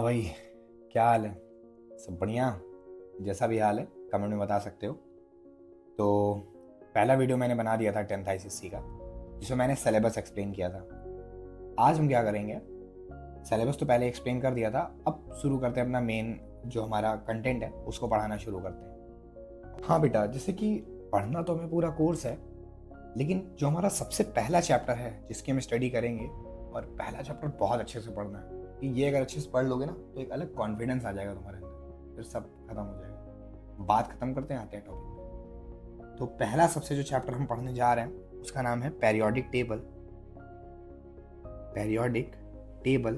हाँ भाई, क्या हाल है? सब बढ़िया। जैसा भी हाल है कमेंट में बता सकते हो। तो पहला वीडियो मैंने बना दिया था 10th ICSE का, जिसमें मैंने सिलेबस एक्सप्लेन किया था। आज हम क्या करेंगे, सिलेबस तो पहले एक्सप्लेन कर दिया था, अब शुरू करते हैं अपना मेन जो हमारा कंटेंट है उसको पढ़ाना शुरू करते हैं। हाँ बेटा, जैसे कि पढ़ना तो हमें पूरा कोर्स है, लेकिन जो हमारा सबसे पहला चैप्टर है जिसकी हम स्टडी करेंगे, और पहला चैप्टर बहुत अच्छे से पढ़ना है कि ये अगर अच्छे से पढ़ लोगे ना तो एक अलग कॉन्फिडेंस आ जाएगा तुम्हारे अंदर, फिर सब खत्म हो जाएगा। बात खत्म करते हैं, आते हैं टॉपिक पे। तो पहला सबसे जो चैप्टर हम पढ़ने जा रहे हैं उसका नाम है periodic table. Periodic table,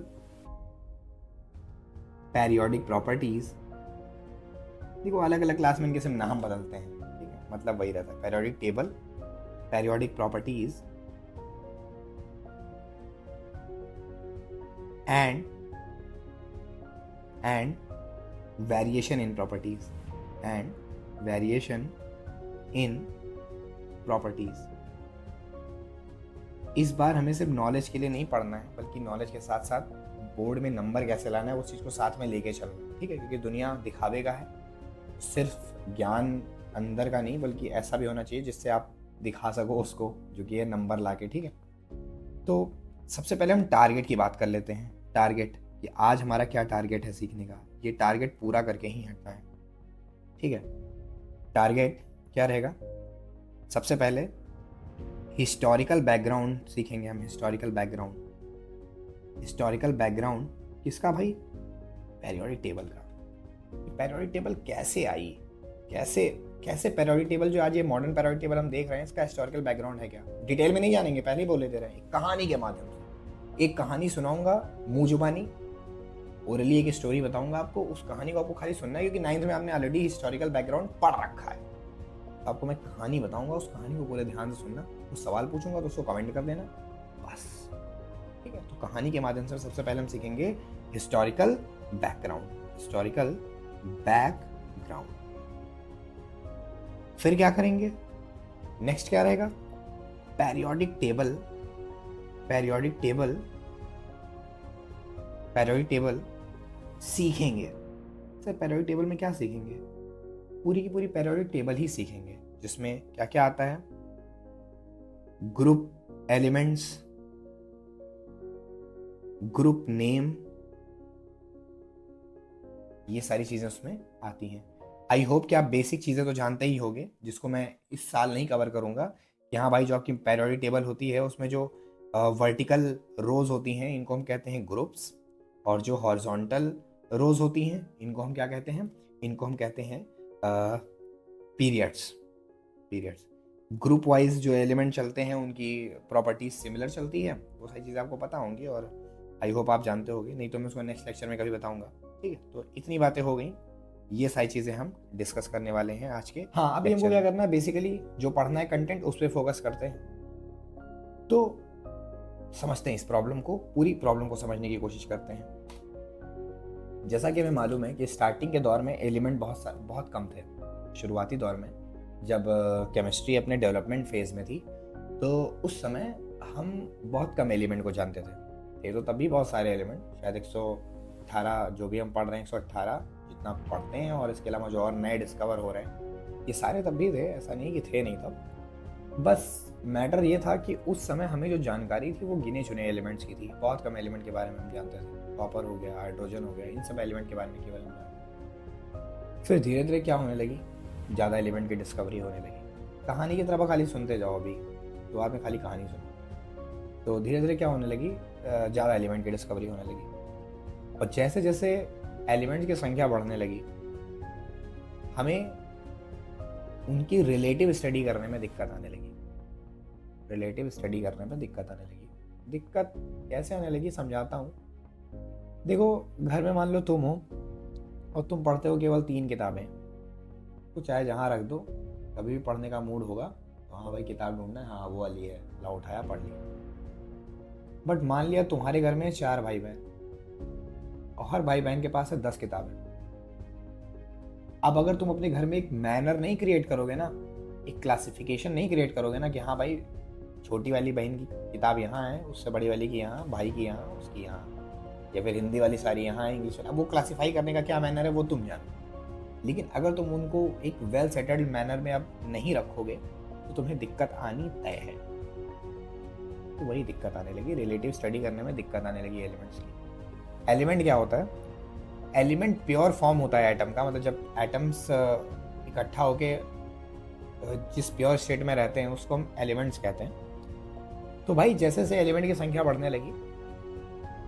periodic properties. देखो अलग अलग क्लास में इनके सिर्फ नाम बदलते हैं, ठीक है, मतलब वही रहता है। Periodic table, periodic properties and variation in properties and variation in properties। इस बार हमें सिर्फ नॉलेज के लिए नहीं पढ़ना है, बल्कि नॉलेज के साथ साथ बोर्ड में नंबर कैसे लाना है उस चीज़ को साथ में लेके चलना है, ठीक है। क्योंकि दुनिया दिखावे का है, सिर्फ ज्ञान अंदर का नहीं बल्कि ऐसा भी होना चाहिए जिससे आप दिखा सको उसको, जो कि है नंबर ला के, ठीक है। तो सबसे पहले हम टारगेट की बात कर लेते हैं। टारगेट, कि आज हमारा क्या टारगेट है सीखने का, ये टारगेट पूरा करके ही हटना है, ठीक है। टारगेट क्या रहेगा? सबसे पहले हिस्टोरिकल बैकग्राउंड सीखेंगे हम। हिस्टोरिकल बैकग्राउंड, हिस्टोरिकल बैकग्राउंड किसका भाई? पेरियोडिक टेबल का। पेरियोडिक टेबल कैसे आई, कैसे कैसे पेरियोडिक टेबल जो आज ये मॉडर्न पेरियोडिक टेबल हम देख रहे हैं, इसका हिस्टोरिकल बैकग्राउंड है क्या? डिटेल में नहीं जानेंगे, पहले ही बोले दे रहे हैं, कहानी के माध्यम से एक कहानी सुनाऊंगा, मुंह जुबानी ओरली एक स्टोरी बताऊंगा आपको। उस कहानी को आपको खाली सुनना है, क्योंकि 9th में आपने ऑलरेडी हिस्टोरिकल बैकग्राउंड पढ़ रखा है। तो आपको मैं कहानी बताऊंगा, उस कहानी को पूरे ध्यान से सुनना। कुछ सवाल पूछूंगा तो उसको कमेंट कर देना, बस, ठीक है। तो कहानी के माध्यम से सबसे पहले हम सीखेंगे हिस्टोरिकल बैकग्राउंड। हिस्टोरिकल बैकग्राउंड, फिर क्या करेंगे? नेक्स्ट क्या रहेगा? Periodic table. Periodic table, periodic table सीखेंगे। सर पेरियोडिक टेबल में क्या सीखेंगे? पूरी की पूरी पेरियोडिक टेबल ही सीखेंगे, जिसमें क्या क्या आता है? ग्रुप एलिमेंट्स, ग्रुप नेम, ये सारी चीजें उसमें आती हैं। आई होप कि आप बेसिक चीजें तो जानते ही होंगे, जिसको मैं इस साल नहीं कवर करूंगा। यहाँ भाई जो आपकी पेरियोडिक टेबल होती है उसमें जो वर्टिकल रोज होती हैं इनको हम कहते हैं ग्रुप्स, और जो हॉरिजॉन्टल रोज होती हैं इनको हम क्या कहते हैं? इनको हम कहते हैं पीरियड्स। पीरियड्स। ग्रुप वाइज जो एलिमेंट चलते हैं उनकी प्रॉपर्टीज सिमिलर चलती है, वो सारी चीज़ें आपको पता होंगी, और आई होप आप जानते होंगे, नहीं तो मैं उसको नेक्स्ट लेक्चर में कभी बताऊंगा, ठीक है। तो इतनी बातें हो गई, ये सारी चीज़ें हम डिस्कस करने वाले हैं आज के। हाँ, अभी हमको क्या करना है, बेसिकली जो पढ़ना है कंटेंट उस पर फोकस करते हैं। तो समझते हैं इस प्रॉब्लम को, पूरी प्रॉब्लम को समझने की कोशिश करते हैं। जैसा कि हमें मालूम है कि स्टार्टिंग के दौर में एलिमेंट बहुत कम थे। शुरुआती दौर में जब केमिस्ट्री अपने डेवलपमेंट फेज में थी, तो उस समय हम बहुत कम एलिमेंट को जानते थे तो तब भी बहुत सारे एलिमेंट, शायद 118 जो भी हम पढ़ रहे हैं, 118 जितना पढ़ते हैं, और इसके अलावा जो और नए डिस्कवर हो रहे हैं, ये सारे तब भी थे, ऐसा नहीं कि थे नहीं तब। बस मैटर ये था कि उस समय हमें जो जानकारी थी वो गिने चुने एलिमेंट्स की थी। बहुत कम एलिमेंट के बारे में हम जानते थे। कॉपर हो गया, हाइड्रोजन हो गया, इन सब एलिमेंट के बारे में केवल हम जानते। फिर धीरे धीरे क्या होने लगी, ज़्यादा एलिमेंट की डिस्कवरी होने लगी। कहानी की तरफ खाली सुनते जाओ, अभी तो आपने खाली कहानी सुनी। तो धीरे धीरे क्या होने लगी, ज़्यादा एलिमेंट की डिस्कवरी होने लगी, और जैसे जैसे एलिमेंट्स की संख्या बढ़ने लगी, हमें उनकी रिलेटिव स्टडी करने में दिक्कत आने लगी। रिलेटिव स्टडी करने में दिक्कत आने लगी। दिक्कत कैसे आने लगी, समझाता हूँ। देखो, घर में मान लो तुम हो और तुम पढ़ते हो केवल 3 किताबें, तो चाहे जहाँ रख दो, कभी भी पढ़ने का मूड होगा तो हाँ भाई किताब ढूंढना है, हाँ वो वाली है, ला उठाया पढ़ लिया। बट मान लिया तुम्हारे घर में 4 भाई बहन, और हर भाई बहन के पास है 10 किताबें। अब अगर तुम अपने घर में एक मैनर नहीं क्रिएट करोगे ना, एक क्लासिफिकेशन नहीं क्रिएट करोगे ना, कि हाँ भाई छोटी वाली बहन की किताब यहाँ है, उससे बड़ी वाली की यहाँ, भाई की यहाँ, उसकी यहाँ, या फिर हिंदी वाली सारी यहाँ, इंग्लिश वाला, अब वो क्लासीफाई करने का क्या मैनर है वो तुम जानो। लेकिन अगर तुम उनको एक वेल सेटल्ड मैनर में अब नहीं रखोगे तो तुम्हें दिक्कत आनी तय है। तो वही दिक्कत आने लगी, रिलेटिव स्टडी करने में दिक्कत आने लगी एलिमेंट्स की। एलिमेंट क्या होता है? एलिमेंट प्योर फॉर्म होता है एटम का, मतलब जब एटम्स इकट्ठा होके जिस प्योर स्टेट में रहते हैं उसको हम एलिमेंट्स कहते हैं। तो भाई जैसे जैसे एलिमेंट की संख्या बढ़ने लगी,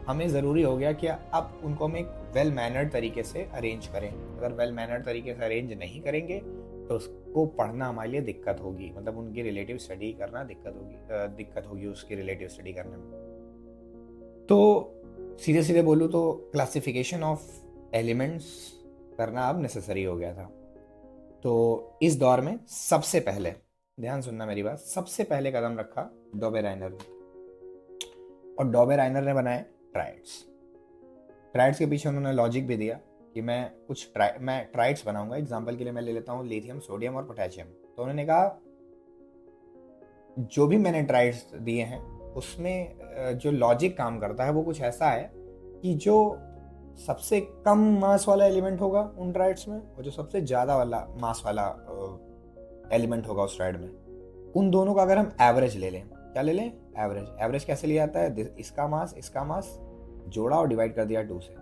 हमें ज़रूरी हो गया कि अब उनको हम एक वेल मैनर्ड तरीके से अरेंज करें। अगर वेल मैनर्ड तरीके से अरेंज नहीं करेंगे तो उसको पढ़ना हमारे लिए दिक्कत होगी, मतलब उनकी रिलेटिव स्टडी करना दिक्कत होगी उसकी रिलेटिव स्टडी करने में। तो सीधे सीधे बोलूँ तो क्लासिफिकेशन ऑफ एलिमेंट्स करना अब नेसेसरी हो गया था। तो इस दौर में सबसे पहले, ध्यान सुनना मेरी बात, सबसे पहले कदम रखा डोबेराइनर ने, और डोबेराइनर ने बनाए ट्राइड्स। ट्राइड्स के पीछे उन्होंने लॉजिक भी दिया कि मैं ट्राइड्स बनाऊंगा। एग्जांपल के लिए मैं ले लेता हूँ लिथियम, सोडियम और पोटेशियम। तो उन्होंने कहा जो भी मैंने ट्राइड्स दिए हैं उसमें जो लॉजिक काम करता है वो कुछ ऐसा है कि जो सबसे कम मास वाला एलिमेंट होगा उन ट्राइड्स में, और जो सबसे ज़्यादा वाला मास वाला एलिमेंट होगा उस ट्राइड में, उन दोनों का अगर हम एवरेज ले लें, क्या ले लें? एवरेज। एवरेज कैसे लिया जाता है? इसका मास जोड़ा और डिवाइड कर दिया 2 से।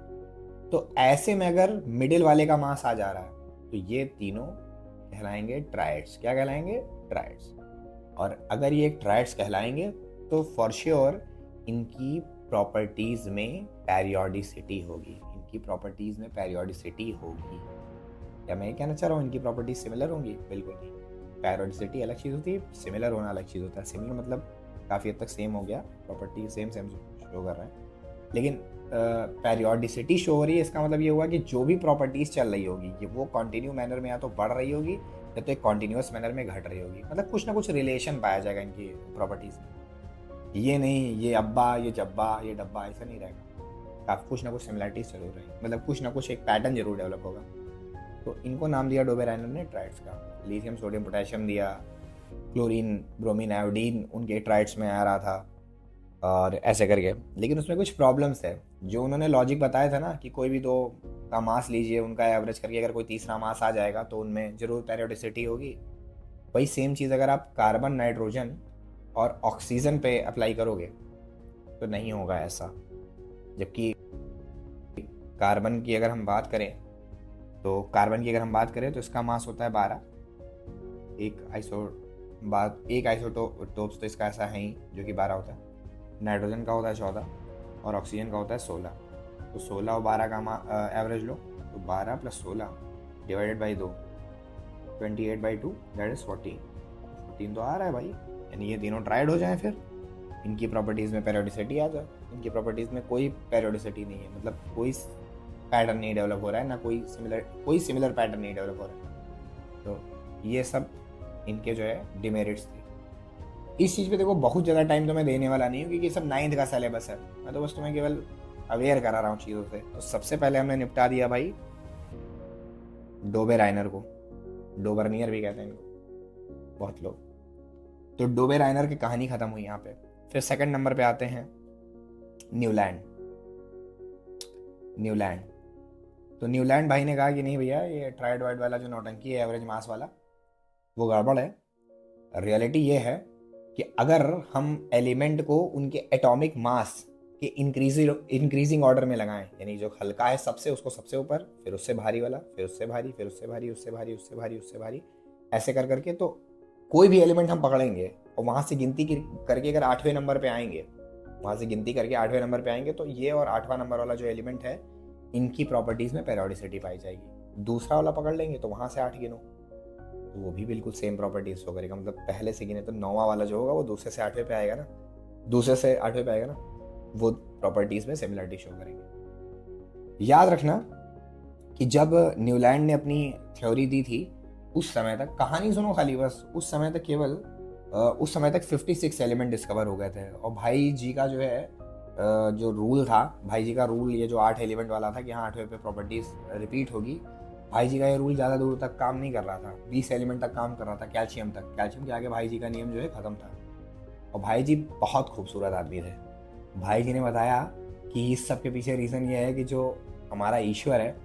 तो ऐसे में अगर मिडिल वाले का मास आ जा रहा है तो ये तीनों कहलाएंगे ट्राइड्स। क्या कहलाएंगे? ट्राइड्स। और अगर ये ट्राइड्स कहलाएंगे तो फॉर श्योर इनकी प्रॉपर्टीज में पेरियोडिसिटी होगी। इनकी प्रॉपर्टीज में पेरियोडिसिटी होगी। क्या मैं ये कहना चाह रहा हूँ इनकी प्रॉपर्टीज सिमिलर होंगी? बिल्कुल नहीं। पेरियोडिसिटी अलग चीज़ होती है, सिमिलर होना अलग चीज़ होता है। सिमिलर मतलब काफ़ी हद तक सेम हो गया, प्रॉपर्टी सेम शो कर रहे हैं, लेकिन पेरियोडिसिटी शो हो रही है, इसका मतलब ये हुआ कि जो भी प्रॉपर्टीज चल रही होगी ये वो कंटिन्यू मैनर में या तो बढ़ रही होगी या तो एक कॉन्टिन्यूस मैनर में घट रही होगी। मतलब कुछ ना कुछ रिलेशन पाया जाएगा इनकी प्रॉपर्टीज में। ये नहीं ये अब्बा, ये जब्बा, ये डब्बा, ऐसा नहीं रहेगा। काफ़ी कुछ ना कुछ सिमिलरिटीज जरूर रहेगी, मतलब कुछ ना कुछ एक पैटर्न जरूर डेवलप होगा। तो इनको नाम दिया डोबेराइनर ने ट्राइड्स का। लिथियम, सोडियम, पोटेशियम दिया, क्लोरीन, ब्रोमीन, आयोडीन उनके ट्राइड्स में आ रहा था, और ऐसे करके। लेकिन उसमें कुछ प्रॉब्लम्स है। जो उन्होंने लॉजिक बताया था ना कि कोई भी दो का मास लीजिए, उनका एवरेज करके अगर कोई तीसरा मास आ जाएगा तो उनमें जरूर पेरियोडिसिटी होगी। वही सेम चीज़ अगर आप कार्बन, नाइट्रोजन और ऑक्सीजन पे अप्लाई करोगे तो नहीं होगा ऐसा। जबकि कार्बन की अगर हम बात करें तो इसका मास होता है 12। एक आइसोटोप्स तो इसका ऐसा है ही जो कि 12 होता है। नाइट्रोजन का होता है 14 और ऑक्सीजन का होता है 16। तो 16 और 12 का एवरेज लो तो 12 + 16 डिवाइडेड बाई 2, 28/2 दैट इज 14। 14 तो आ रहा है भाई, यानी ये तीनों ट्राइड हो जाएं, फिर इनकी प्रॉपर्टीज़ में पेरियोडिसिटी आ जाए। इनकी प्रॉपर्टीज़ में कोई पेरियोडिसिटी नहीं है, मतलब कोई पैटर्न नहीं डेवलप हो रहा है, ना कोई सिमिलर पैटर्न नहीं डेवलप हो रहा है। तो ये सब इनके जो है डिमेरिट्स थे। इस चीज़ पे देखो बहुत ज़्यादा टाइम तो मैं देने वाला नहीं हूँ क्योंकि सब 9th का सिलेबस है। मैं तो बस तुम्हें केवल अवेयर करा रहा हूँ चीज़ों से। तो सबसे पहले हमने निपटा दिया भाई डोबेराइनर को, डोबरनियर भी कहते हैं इनको बहुत लोग। तो डोबेराइनर की कहानी खत्म हुई यहाँ पे। फिर सेकंड नंबर पे आते हैं न्यूलैंड। तो न्यूलैंड भाई ने कहा कि नहीं भैया, ये ट्राइड वाइड वाला जो नौटंकी है एवरेज मास वाला, वो गड़बड़ है। रियलिटी ये है कि अगर हम एलिमेंट को उनके एटॉमिक मास के इंक्रीजिंग ऑर्डर में लगाएं, यानी जो हल्का है सबसे उसको सबसे ऊपर, फिर उससे भारी वाला, फिर उससे भारी, फिर उससे भारी, उससे भारी, उससे भारी, उससे भारी, ऐसे कर करके, तो कोई भी एलिमेंट हम पकड़ेंगे और वहाँ से गिनती करके अगर 8वें नंबर पे आएंगे, वहाँ से गिनती करके 8वें नंबर पे आएंगे तो ये और 8वां नंबर वाला जो एलिमेंट है इनकी प्रॉपर्टीज़ में पेरियोडिसिटी पाई जाएगी। दूसरा वाला पकड़ लेंगे तो वहाँ से 8 गिनो तो वो भी बिल्कुल सेम प्रॉपर्टीज शो करेगा। मतलब पहले से गिने तो 9वां वाला जो होगा वो दूसरे से 8वें पे आएगा ना, वो प्रॉपर्टीज में सिमिलरिटी शो करेंगे। याद रखना कि जब न्यूलैंड ने अपनी थ्योरी दी थी उस समय तक, कहानी सुनो खाली बस, उस समय तक 56 एलिमेंट डिस्कवर हो गए थे। और भाई जी का जो है जो रूल था, भाई जी का रूल ये जो 8 एलिमेंट वाला था कि हाँ 8वें पे प्रॉपर्टीज रिपीट होगी, भाई जी का ये रूल ज़्यादा दूर तक काम नहीं कर रहा था। 20 एलिमेंट तक काम कर रहा था, कैल्शियम तक। कैल्शियम के आगे भाई जी का नियम जो है ख़त्म था। और भाई जी बहुत खूबसूरत आदमी थे। भाई जी ने बताया कि इस सब के पीछे रीज़न ये है कि जो हमारा ईश्वर है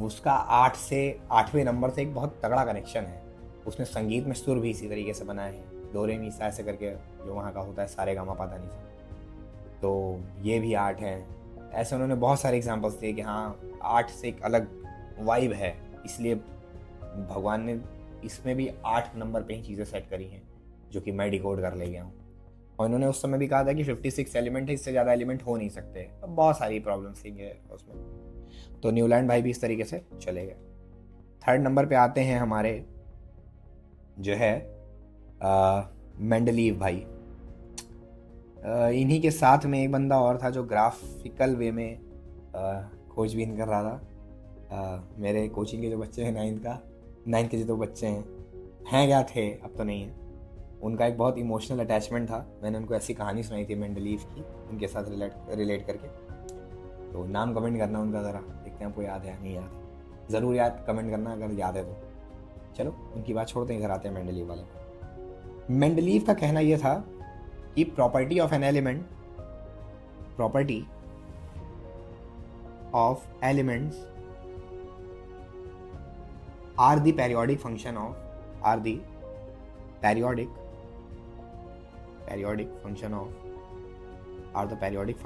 उसका 8 से 8वें नंबर से एक बहुत तगड़ा कनेक्शन है। उसने संगीत में सुर भी इसी तरीके से बनाए हैं, दो रे मी सा ऐसे करके जो वहाँ का होता है सारे गामा पाधा नी सा। तो ये भी आर्ट है। ऐसे उन्होंने बहुत सारे एग्जांपल्स दिए कि हाँ आर्ट से एक अलग वाइब है, इसलिए भगवान ने इसमें भी 8 नंबर पे ही चीज़ें सेट करी हैं जो कि मैं डिकोड कर ले गया हूँ। और इन्होंने उस समय भी कहा था कि 56 एलिमेंट है, इससे ज़्यादा एलिमेंट हो नहीं सकते। अब बहुत सारी प्रॉब्लम्स थी उसमें, तो न्यूलैंड भाई भी इस तरीके से चले गए। थर्ड नंबर पे आते हैं हमारे जो है मेंडलीव भाई। इन्हीं के साथ में एक बंदा और था जो ग्राफिकल वे में खोजबीन कर रहा था। मेरे कोचिंग के जो बच्चे हैं नाइन्थ के जो दो बच्चे हैं क्या थे, अब तो नहीं है, उनका एक बहुत इमोशनल अटैचमेंट था। मैंने उनको ऐसी कहानी सुनाई थी मेंडलीव की, उनके साथ रिलेट करके। तो नाम कमेंट करना उनका, ज़रा देखते हैं आपको याद है या नहीं याद। ज़रूर याद कमेंट करना अगर याद है तो। चलो उनकी बात छोड़ते हैं, इधर आते हैं मेंडलीव वाले। मेंडलीव का कहना यह था कि property of elements are the periodic function of periodic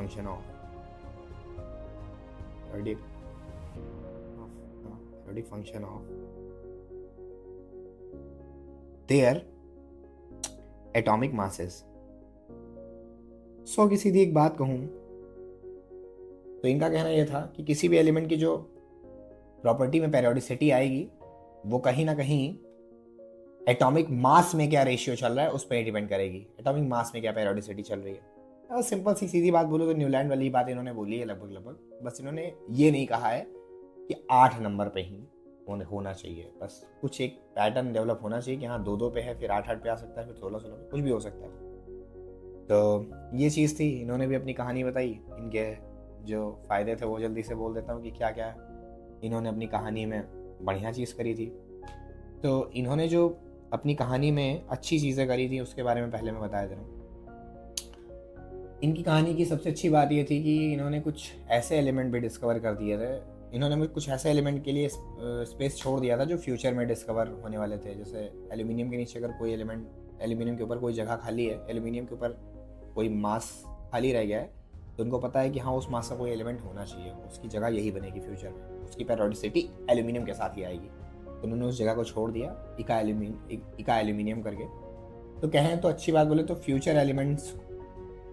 function of their atomic masses। सो की सीधी एक बात कहूं तो इनका कहना यह था कि किसी भी एलिमेंट की जो प्रॉपर्टी में पेरियोडिसिटी आएगी वो कहीं ना कहीं एटॉमिक मास में क्या रेशियो चल रहा है उस पर डिपेंड करेगी। एटॉमिक मास में क्या पेरियोडिसिटी चल रही है। सिंपल सी सीधी बात बोलो तो न्यूलैंड वाली बात इन्होंने बोली है लगभग। बस इन्होंने ये नहीं कहा है कि 8 नंबर पे ही होना चाहिए, बस कुछ एक पैटर्न डेवलप होना चाहिए कि हाँ 2-2 पे है, फिर 8-8 पे आ सकता है, फिर 16-16 पे, कुछ भी हो सकता है। तो ये चीज़ थी। इन्होंने भी अपनी कहानी बताई। इनके जो फ़ायदे थे वो जल्दी से बोल देता हूँ कि क्या क्या इन्होंने अपनी कहानी में बढ़िया चीज़ करी थी। तो इन्होंने जो अपनी कहानी में अच्छी चीज़ें करी थी उसके बारे में पहले मैं बता दे रहा हूँ। इनकी कहानी की सबसे अच्छी बात ये थी कि इन्होंने कुछ ऐसे एलिमेंट भी डिस्कवर कर दिए थे। इन्होंने कुछ ऐसे एलिमेंट के लिए स्पेस छोड़ दिया था जो फ्यूचर में डिस्कवर होने वाले थे। जैसे एल्यूमिनियम के नीचे अगर कोई एलिमेंट, एल्यूमिनियम के ऊपर कोई जगह खाली है, एल्यूमिनियम के ऊपर कोई मास खाली रह गया है, तो उनको पता है कि हाँ उस मास का कोई एलिमेंट होना चाहिए, उसकी जगह यही बनेगी फ्यूचर में, उसकी पेरियोडिसिटी एल्यूमिनियम के साथ ही आएगी। तो उन्होंने उस जगह को छोड़ दिया इका एल्यूमिनियम करके। तो कहें तो अच्छी बात बोले तो फ्यूचर एलिमेंट्स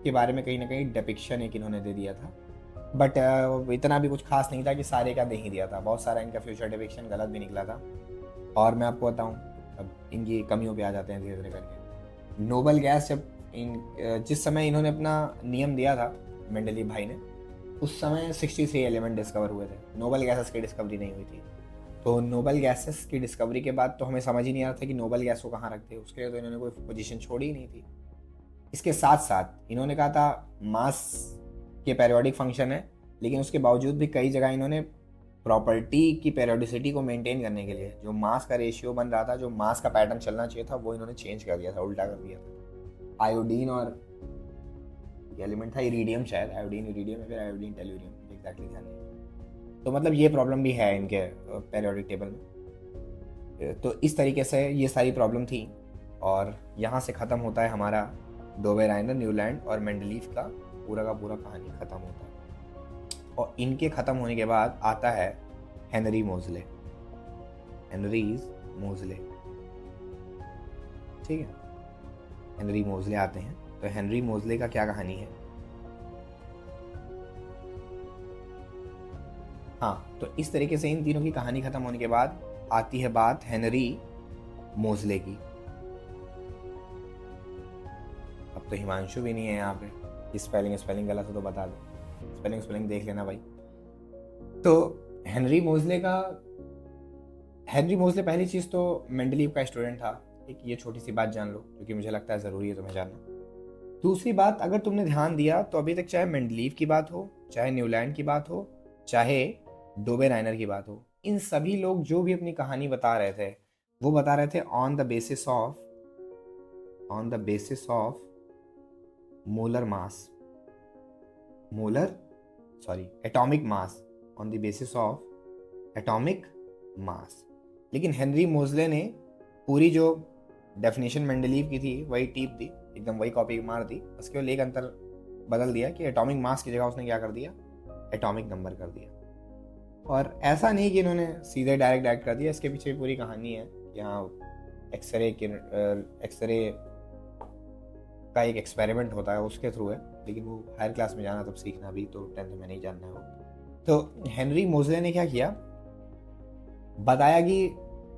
के बारे में कहीं ना कहीं डिपिक्शन एक इन्होंने दे दिया था। बट इतना भी कुछ खास नहीं था कि सारे का दे ही दिया था, बहुत सारा इनका फ्यूचर डिपिक्शन गलत भी निकला था। और मैं आपको बताऊं, अब इनकी कमियों पे आ जाते हैं धीरे धीरे करके। नोबल गैस जब जिस समय इन्होंने अपना नियम दिया था मेंडलीव भाई ने, उस समय 63 एलिमेंट डिस्कवर हुए थे, नोबल गैसेस की डिस्कवरी नहीं हुई थी। तो नोबल गैसेस की डिस्कवरी के बाद तो हमें समझ ही नहीं आ रहा था कि नोबल गैस को कहाँ रखते हैं, उसके लिए तो इन्होंने कोई पोजीशन छोड़ी ही नहीं थी। इसके साथ साथ इन्होंने कहा था मास के पेरियोडिक फंक्शन है, लेकिन उसके बावजूद भी कई जगह इन्होंने प्रॉपर्टी की पेरियोडिसिटी को मेंटेन करने के लिए जो मास का रेशियो बन रहा था, जो मास का पैटर्न चलना चाहिए था, वो इन्होंने चेंज कर दिया था, उल्टा कर दिया था। आयोडीन और एलिमेंट था इरीडियम, शायद आयोडीन इरीडियम या फिर आयोडीन टेल्यूरियम, एग्जैक्टली ध्यान नहीं। तो मतलब ये प्रॉब्लम भी है इनके पेरियोडिक टेबल में। तो इस तरीके से ये सारी प्रॉब्लम थी और यहाँ से ख़त्म होता है हमारा डोबे राइनर, न्यूलैंड और मेंडलीव का पूरा कहानी ख़त्म होता है। और इनके ख़त्म होने के बाद आता है हेनरी मोज़ले। ठीक है, हेनरी मोज़ले आते हैं। तो हेनरी मोज़ले का क्या कहानी है? हाँ, तो इस तरीके से इन तीनों की कहानी ख़त्म होने के बाद आती है बात हेनरी मोज़ले की। अब तो हिमांशु भी नहीं है यहाँ पे, स्पेलिंग गलत हो तो बता दो, स्पेलिंग देख लेना भाई। तो हेनरी मोज़ले पहली चीज़ तो मेंडलीव का स्टूडेंट था। एक ये छोटी सी बात जान लो जो कि मुझे लगता है ज़रूरी है तुम्हें जानना। दूसरी बात, अगर तुमने ध्यान दिया तो अभी तक चाहे मेंडलीव की बात हो, चाहे न्यूलैंड की बात हो, चाहे डोबे राइनर की बात हो, इन सभी लोग जो भी अपनी कहानी बता रहे थे वो बता रहे थे on the basis of molar atomic mass, on the basis of atomic mass. लेकिन हेनरी मोजले ने पूरी जो डेफिनेशन मेंडलीव की थी वही टीप दी, एकदम वही कॉपी मार दी, उसके केवल एक अंतर बदल दिया कि एटॉमिक मास की जगह उसने क्या कर दिया, एटॉमिक नंबर कर दिया। और ऐसा नहीं कि इन्होंने सीधे डायरेक्ट कर दिया, इसके पीछे पूरी कहानी है कि हाँ एक्सरे का एक एक्सपेरिमेंट होता है उसके थ्रू है, लेकिन वो हायर क्लास में जाना तब सीखना, भी तो 10th में नहीं जानना है वो। तो हेनरी मोजले ने क्या किया, बताया कि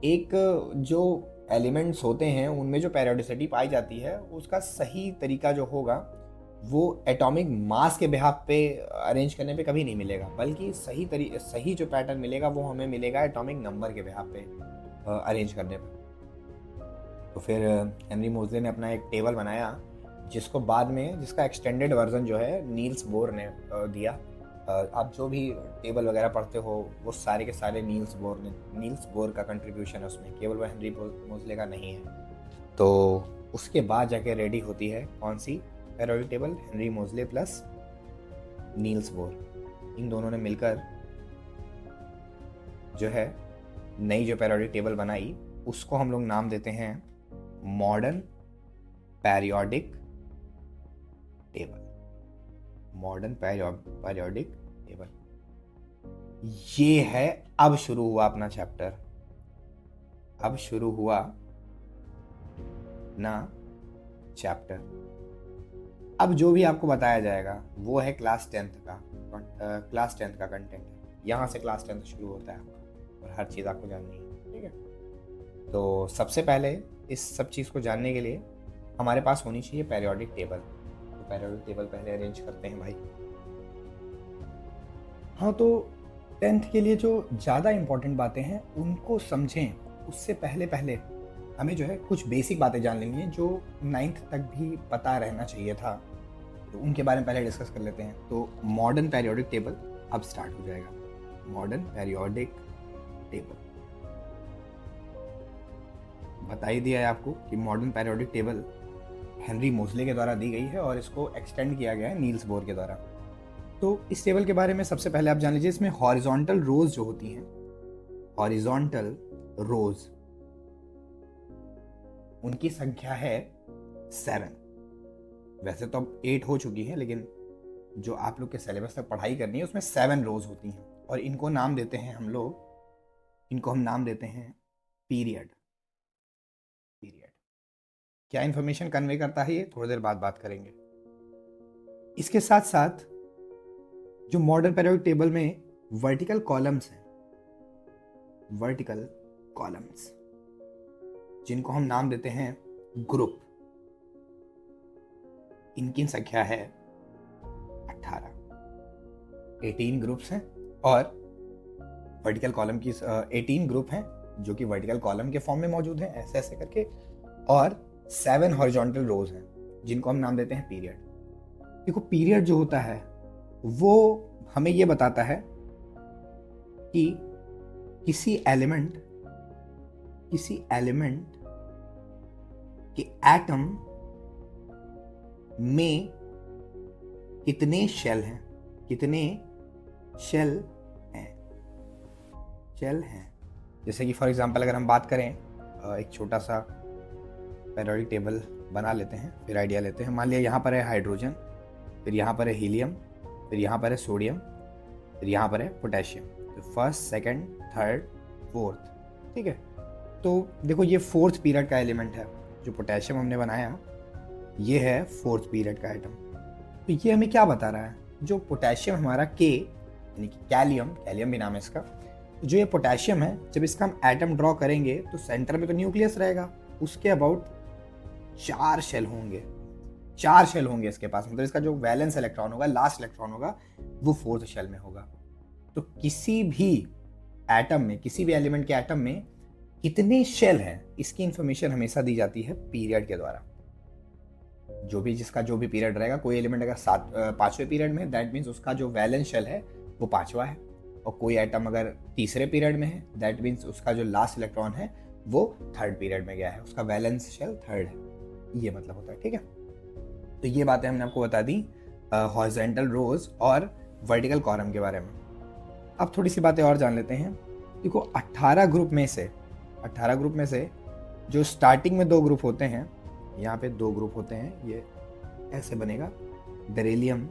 एक जो एलिमेंट्स होते हैं उनमें जो पेरियोडिसिटी पाई जाती है उसका सही तरीका जो होगा वो एटॉमिक मास के बिहाफ पे अरेंज करने पे कभी नहीं मिलेगा, बल्कि सही जो पैटर्न मिलेगा वो हमें मिलेगा एटॉमिक नंबर के बिहाफ पे अरेंज करने पे। तो फिर हेनरी मोजले ने अपना एक टेबल बनाया जिसको बाद में, जिसका एक्सटेंडेड वर्जन जो है नील्स बोर ने दिया। आप जो भी टेबल वगैरह पढ़ते हो वो सारे के सारे नील्स बोर का कंट्रीब्यूशन है उसमें, केवल वो हेनरी मोजले का नहीं है। तो उसके बाद जाके रेडी होती है कौन सी पेरियोडिक टेबल, हेनरी मोजले प्लस नील्स बोर, इन दोनों ने मिलकर जो है नई जो पेरियोडिक टेबल बनाई उसको हम लोग नाम देते हैं modern periodic table. Modern periodic table, ये है अब शुरू हुआ अपना चैप्टर, अब शुरू हुआ ना चैप्टर। अब जो भी आपको बताया जाएगा वो है क्लास 10th का कंटेंट है, यहाँ से क्लास 10th शुरू होता है आपका और हर चीज़ आपको जाननी है, ठीक है। तो सबसे पहले इस सब चीज़ को जानने के लिए हमारे पास होनी चाहिए पेरियोडिक टेबल। तो पेरियोडिक टेबल पहले अरेंज करते हैं भाई। हाँ, तो 10th के लिए जो ज़्यादा इम्पोर्टेंट बातें हैं उनको समझें, उससे पहले हमें जो है कुछ बेसिक बातें जान लेंगे जो 9th तक भी पता रहना चाहिए था, तो उनके बारे में पहले डिस्कस कर लेते हैं। तो मॉडर्न पेरियोडिक टेबल अब स्टार्ट हो जाएगा। मॉडर्न पेरियोडिक टेबल बता ही दिया है आपको कि मॉडर्न पेरियोडिक टेबल हेनरी मोजले के द्वारा दी गई है और इसको एक्सटेंड किया गया है नील्स बोर के द्वारा। तो इस टेबल के बारे में सबसे पहले आप जान लीजिए, इसमें हॉरिजॉन्टल रोज जो होती हैं, हॉरिजॉन्टल रोज, उनकी संख्या है 7। वैसे तो अब 8 हो चुकी है, लेकिन जो आप लोग के सिलेबस तक पढ़ाई करनी है उसमें 7 रोज होती हैं और इनको नाम देते हैं हम लोग, इनको हम नाम देते हैं पीरियड। क्या इंफॉर्मेशन कन्वे करता है ये थोड़ी देर बाद बात करेंगे। इसके साथ साथ जो मॉडर्न पेरियोडिक टेबल में वर्टिकल कॉलम्स हैं, वर्टिकल कॉलम्स जिनको हम नाम देते हैं ग्रुप, इनकी संख्या है 18 ग्रुप्स हैं और वर्टिकल कॉलम की 18 ग्रुप हैं जो कि वर्टिकल कॉलम के फॉर्म में मौजूद हैं ऐसे ऐसे करके, और 7 हॉरिजॉन्टल रोज हैं जिनको हम नाम देते हैं पीरियड। देखो पीरियड जो होता है वो हमें ये बताता है कि किसी एलिमेंट के एटम में कितने शेल हैं, शेल हैं। जैसे कि फॉर एग्जांपल अगर हम बात करें, एक छोटा सा पेरियोडिक टेबल बना लेते हैं, फिर आइडिया लेते हैं। मान लिया यहाँ पर है हाइड्रोजन, फिर यहाँ पर है हीलियम, फिर यहाँ पर है सोडियम, फिर यहाँ पर है पोटेशियम। तो फर्स्ट, सेकंड, थर्ड, फोर्थ, ठीक है। तो देखो ये 4th पीरियड का एलिमेंट है, जो पोटेशियम हमने बनाया ये है 4th पीरियड का आइटम। तो ये हमें क्या बता रहा है, जो पोटेशियम हमारा के यानी कि कैलियम भी नाम है इसका, जो ये पोटेशियम है जब इसका हम एटम ड्रॉ करेंगे तो सेंटर में तो न्यूक्लियस रहेगा, उसके अबाउट 4 शेल होंगे इसके पास। मतलब इसका जो वैलेंस इलेक्ट्रॉन होगा, लास्ट इलेक्ट्रॉन होगा, वो 4th शेल में होगा। तो किसी भी एटम में, किसी भी एलिमेंट के एटम में कितने शेल हैं, इसकी इंफॉर्मेशन हमेशा दी जाती है पीरियड के द्वारा। जिसका जो भी पीरियड रहेगा, कोई एलिमेंट अगर 5वें पीरियड में है, दैट मीन्स उसका जो वैलेंस शेल है वो 5वां है, और कोई एटम अगर 3रे पीरियड में है, दैट मीन्स उसका जो लास्ट इलेक्ट्रॉन है वो 3rd पीरियड में गया है, उसका वैलेंस शेल 3rd है, ये मतलब होता है, ठीक है। तो ये बातें हमने आपको बता दी हॉरिजॉन्टल रोज और वर्टिकल कॉलम के बारे में। अब थोड़ी सी बातें और जान लेते हैं। देखो 18 ग्रुप में से जो स्टार्टिंग में 2 ग्रुप होते हैं, यहाँ पे 2 ग्रुप होते हैं, ये ऐसे बनेगा बेरिलियम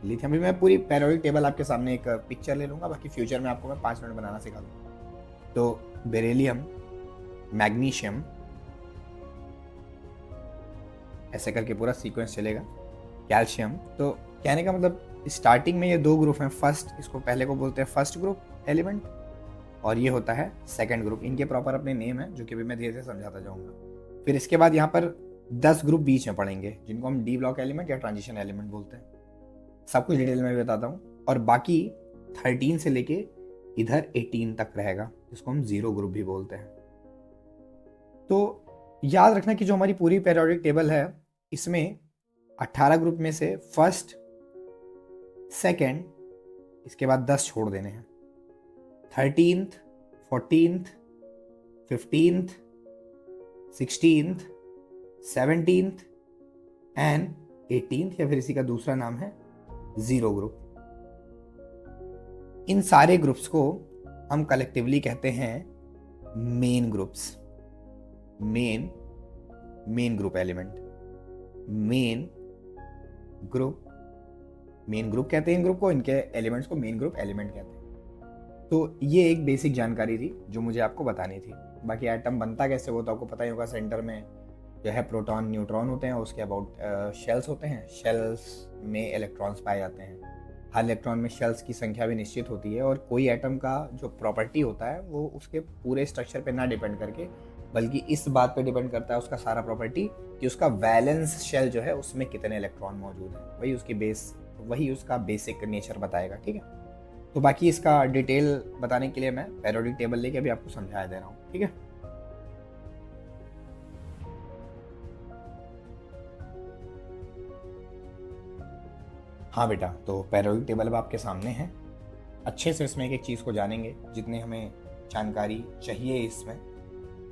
लिथियम। भी मैं पूरी पेरियोडिक टेबल आपके सामने एक पिक्चर ले लूँगा, बाकी फ्यूचर में आपको मैं 5 मिनट बनाना सिखा दूँगा। तो बेरिलियम, मैग्नीशियम, ऐसे करके पूरा सीक्वेंस चलेगा, कैल्शियम। तो कहने का मतलब स्टार्टिंग में ये 2 ग्रुप हैं। फर्स्ट, इसको पहले को बोलते हैं फर्स्ट ग्रुप एलिमेंट, और ये होता है सेकंड ग्रुप। इनके प्रॉपर अपने नेम है, जो कि अभी मैं धीरे धीरे समझाता जाऊंगा। फिर इसके बाद यहाँ पर 10 ग्रुप बीच में पड़ेंगे, जिनको हम डी ब्लॉक एलिमेंट या ट्रांजिशन एलिमेंट बोलते हैं। सब कुछ डिटेल में भी बताता हूँ। और बाकी 13 से लेके इधर 18 तक रहेगा, जिसको हम 0 ग्रुप भी बोलते हैं। तो याद रखना कि जो हमारी पूरी पेरियोडिक टेबल है, इसमें 18 ग्रुप में से फर्स्ट, सेकंड, इसके बाद 10 छोड़ देने हैं। 13th, 14th, 15th, 16th, 17th and 18th, या फिर इसी का दूसरा नाम है 0 ग्रुप। इन सारे ग्रुप्स को हम कलेक्टिवली कहते हैं main groups. Main group element, main group कहते हैं इन ग्रुप को, इनके एलिमेंट्स को मेन ग्रुप एलिमेंट कहते हैं। तो ये एक बेसिक जानकारी थी जो मुझे आपको बतानी थी। बाकी एटम बनता कैसे वो तो आपको पता ही होगा। सेंटर में जो है प्रोटॉन न्यूट्रॉन होते हैं, उसके अबाउट शेल्स होते हैं। शेल्स में इलेक्ट्रॉन्स पाए जाते हैं। हर इलेक्ट्रॉन में शेल्स की संख्या भी निश्चित होती है। और कोई एटम का जो प्रॉपर्टी होता है वो उसके पूरे स्ट्रक्चर पे ना डिपेंड करके, बल्कि इस बात पे डिपेंड करता है उसका सारा प्रॉपर्टी कि उसका वैलेंस शेल जो है उसमें कितने इलेक्ट्रॉन मौजूद हैं। वही उसका बेसिक नेचर बताएगा। ठीक है, तो बाकी इसका डिटेल बताने के लिए मैं पेरियोडिक टेबल लेके अभी आपको समझा दे रहा हूँ। ठीक है, हाँ बेटा, तो पेरियोडिक टेबल अब आपके सामने है। अच्छे से इसमें एक एक चीज़ को जानेंगे, जितने हमें जानकारी चाहिए इसमें।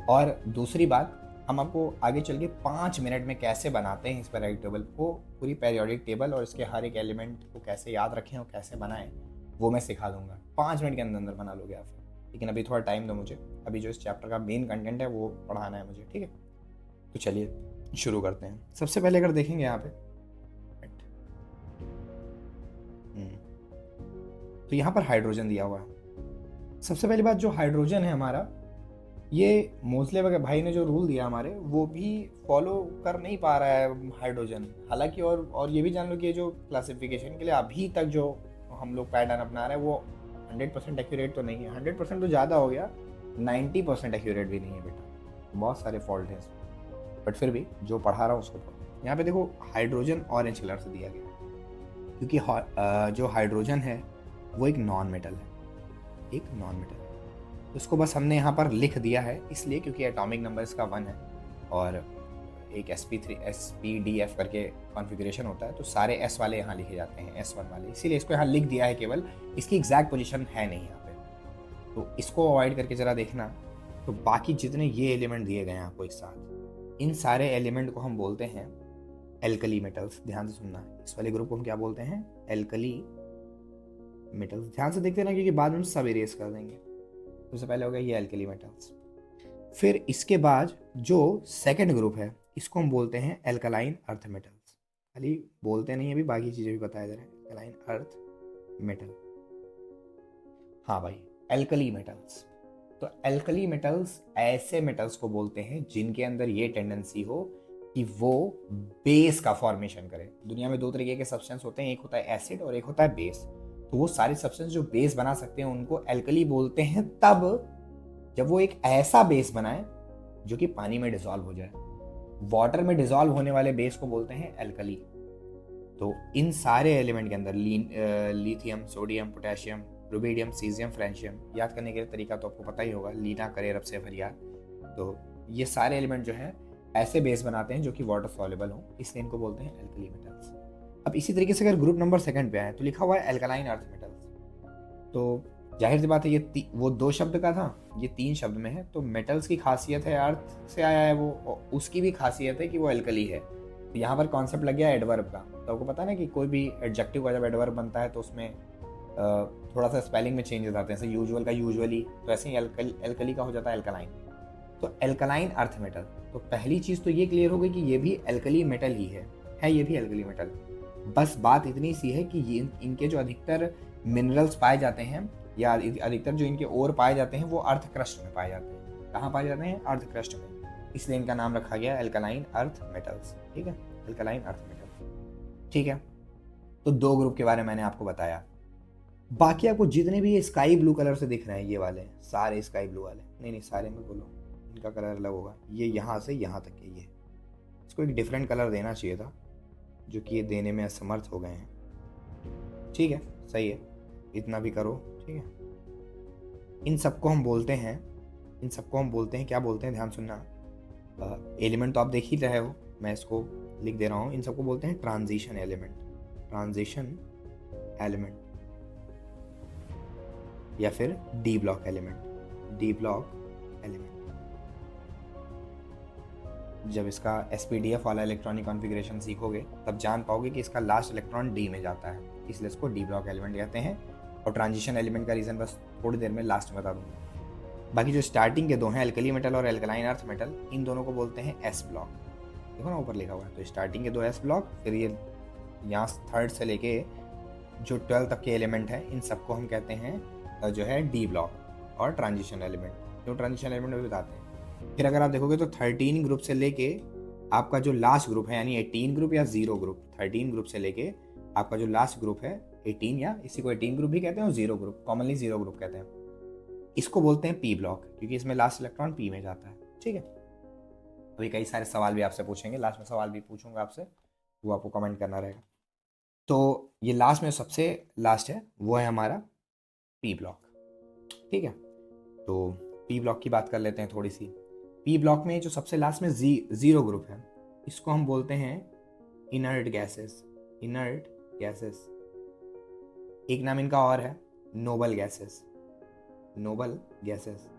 और दूसरी बात, हम आपको आगे चल के 5 मिनट में कैसे बनाते हैं इस पेरियोडिक टेबल को, पूरी पेरियोडिक टेबल और इसके हर एक एलिमेंट को कैसे याद रखें और कैसे बनाएं, वो मैं सिखा दूंगा। 5 मिनट के अंदर अंदर बना लोगे आप। लेकिन अभी थोड़ा टाइम दो मुझे, अभी जो इस चैप्टर का मेन कंटेंट है वो पढ़ाना है मुझे। ठीक है, तो चलिए शुरू करते हैं। सबसे पहले अगर देखेंगे यहाँ पे, तो यहाँ पर हाइड्रोजन दिया हुआ है। सबसे पहली बात, जो हाइड्रोजन है हमारा, ये मोस्ले वगैरह भाई ने जो रूल दिया हमारे, वो भी फॉलो कर नहीं पा रहा है हाइड्रोजन। हालांकि और ये भी जान लो कि जो क्लासिफिकेशन के लिए अभी तक जो हम लोग पैटर्न अपना रहे हैं वो 100% एक्यूरेट तो नहीं है। 100% तो ज़्यादा हो गया, 90% एक्यूरेट भी नहीं है बेटा, बहुत सारे फॉल्ट हैं इसमें। बट फिर भी जो पढ़ा रहा हूँ उसको पढ़ो। यहाँ पे देखो हाइड्रोजन ऑरेंज कलर से दिया गया, क्योंकि जो हाइड्रोजन है वो एक नॉन मेटल है। उसको बस हमने यहाँ पर लिख दिया है इसलिए क्योंकि एटॉमिक नंबर इसका 1 है और एक sp3 sp d f करके कॉन्फ़िगरेशन होता है, तो सारे s वाले यहाँ लिखे जाते हैं, s1 वाले, इसीलिए इसको यहाँ लिख दिया है। केवल इसकी एग्जैक्ट पोजीशन है नहीं यहाँ पे, तो इसको अवॉइड करके ज़रा देखना। तो बाकी जितने ये एलिमेंट दिए गए हैं आपको एक साथ, इन सारे एलिमेंट को हम बोलते हैं एल्कली मेटल्स। ध्यान से सुनना, इस वाले ग्रुप को हम क्या बोलते हैं? Alkali metals. ध्यान से देखते ना, क्योंकि बाद में सब इरेज कर देंगे। सबसे पहले हो गया ये एल्कली मेटल्स। फिर इसके बाद जो सेकंड ग्रुप है, इसको हम बोलते हैं एल्कलाइन अर्थ मेटल्स। खाली बोलते नहीं, अभी बाकी चीज़ें भी बताया जा रहा है। एल्कलाइन अर्थ मेटल, हाँ भाई, एल्कली मेटल्स। तो एल्कली मेटल्स ऐसे मेटल्स को बोलते हैं जिनके अंदर ये टेंडेंसी हो कि वो बेस का फॉर्मेशन करे। दुनिया में 2 तरीके के सब्सटेंस होते हैं, एक होता है एसिड और एक होता है बेस। तो वो सारे सब्सटेंस जो बेस बना सकते हैं उनको एल्कली बोलते हैं तब जब वो एक ऐसा बेस बनाए जो कि पानी में डिसॉल्व हो जाए। वाटर में डिसॉल्व होने वाले बेस को बोलते हैं एल्कली। तो इन सारे एलिमेंट के अंदर lithium, sodium, potassium, rubidium, caesium, francium, याद करने के तरीका तो आपको पता ही होगा, लीना करे रब से फरियाद। तो ये सारे एलिमेंट जो है ऐसे बेस बनाते हैं जो कि वाटर सॉल्युबल हो, इसलिए इनको बोलते हैं एल्कली मेटल्स। अब इसी तरीके से अगर ग्रुप नंबर 2 पे आए तो लिखा हुआ है एल्कलाइन अर्थ मेटल्स। तो जाहिर सी बात है ये वो 2 शब्द का था, ये 3 शब्द में है। तो मेटल्स की खासियत है, अर्थ से आया है वो, उसकी भी खासियत है कि वो एल्कली है। तो यहाँ पर कॉन्सेप्ट लग गया एडवर्ब का। तो आपको पता है ना कि कोई भी एडजेक्टिव का जब एडवर्ब बनता है तो उसमें थोड़ा सा स्पेलिंग में चेंजेस आते हैं। जैसे यूजुअल का यूजुअली, तो ऐसे ही एल्कली का हो जाता है एल्कलाइन। तो एल्कलाइन अर्थ मेटल, तो पहली चीज़ तो ये क्लियर हो गई कि ये भी एल्कली मेटल ही है ये भी एल्कली मेटल। बस बात इतनी सी है कि ये इनके जो अधिकतर मिनरल्स पाए जाते हैं या अधिकतर जो इनके ओर पाए जाते हैं वो अर्थ क्रस्ट में पाए जाते हैं। कहाँ पाए जाते हैं? अर्थ क्रस्ट में। इसलिए इनका नाम रखा गया एल्कलाइन अर्थ मेटल्स। ठीक है, एल्कलाइन अर्थ मेटल। ठीक है, तो दो ग्रुप के बारे में मैंने आपको बताया। बाकी आपको जितने भी ये स्काई ब्लू कलर से दिख रहे हैं, ये वाले सारे स्काई ब्लू वाले, नहीं सारे मत बोलो, इनका कलर अलग होगा। ये यहाँ से यहाँ तक के, ये इसको एक डिफरेंट कलर देना चाहिए था, जो कि ये देने में असमर्थ हो गए हैं। ठीक है, सही है, इतना भी करो। ठीक है, इन सबको हम बोलते हैं, क्या बोलते हैं, ध्यान सुनना। एलिमेंट तो आप देख ही रहे हो, मैं इसको लिख दे रहा हूँ। इन सबको बोलते हैं ट्रांजिशन एलिमेंट, ट्रांजिशन एलिमेंट, या फिर D block element, D block element. जब इसका SPDF वाला इलेक्ट्रॉनिक कॉन्फ़िगरेशन सीखोगे तब जान पाओगे कि इसका लास्ट इलेक्ट्रॉन डी में जाता है, इसलिए इसको डी ब्लॉक एलिमेंट कहते हैं। और ट्रांजिशन एलिमेंट का रीज़न बस थोड़ी देर में लास्ट में बता दूंगा। बाकी जो स्टार्टिंग के दो हैं, एल्कली मेटल और एल्कलाइन अर्थ मेटल, इन दोनों को बोलते हैं S ब्लॉक। देखो ना ऊपर लिखा हुआ है, तो स्टार्टिंग के दो S ब्लॉक, फिर ये यहाँ थर्ड से लेके जो 12 तक के एलिमेंट हैं, इन सबको हम कहते हैं जो है डी ब्लॉक और ट्रांजिशन एलिमेंट, जो ट्रांजिशन एलिमेंट भी बताते हैं। फिर अगर आप देखोगे तो 13 ग्रुप से लेके आपका जो लास्ट ग्रुप है, यानी 18 ग्रुप या 0 ग्रुप, 13 ग्रुप से लेके आपका जो लास्ट ग्रुप है 18, या इसी को 18 ग्रुप भी कहते हैं और 0 ग्रुप, कॉमनली 0 ग्रुप कहते हैं, इसको बोलते हैं पी ब्लॉक, क्योंकि इसमें लास्ट इलेक्ट्रॉन पी में जाता है। ठीक है, अभी कई सारे सवाल भी आपसे पूछेंगे, लास्ट में सवाल भी पूछूंगा आपसे, वो आपको कमेंट करना रहेगा। तो ये लास्ट में सबसे लास्ट है, वो है हमारा पी ब्लॉक। ठीक है, तो पी ब्लॉक की बात कर लेते हैं थोड़ी सी। पी ब्लॉक में जो सबसे लास्ट में 0 ग्रुप है, इसको हम बोलते हैं इनर्ट गैसेस, इनर्ट गैसेस। एक नाम इनका और है नोबल गैसेस, नोबल गैसेस।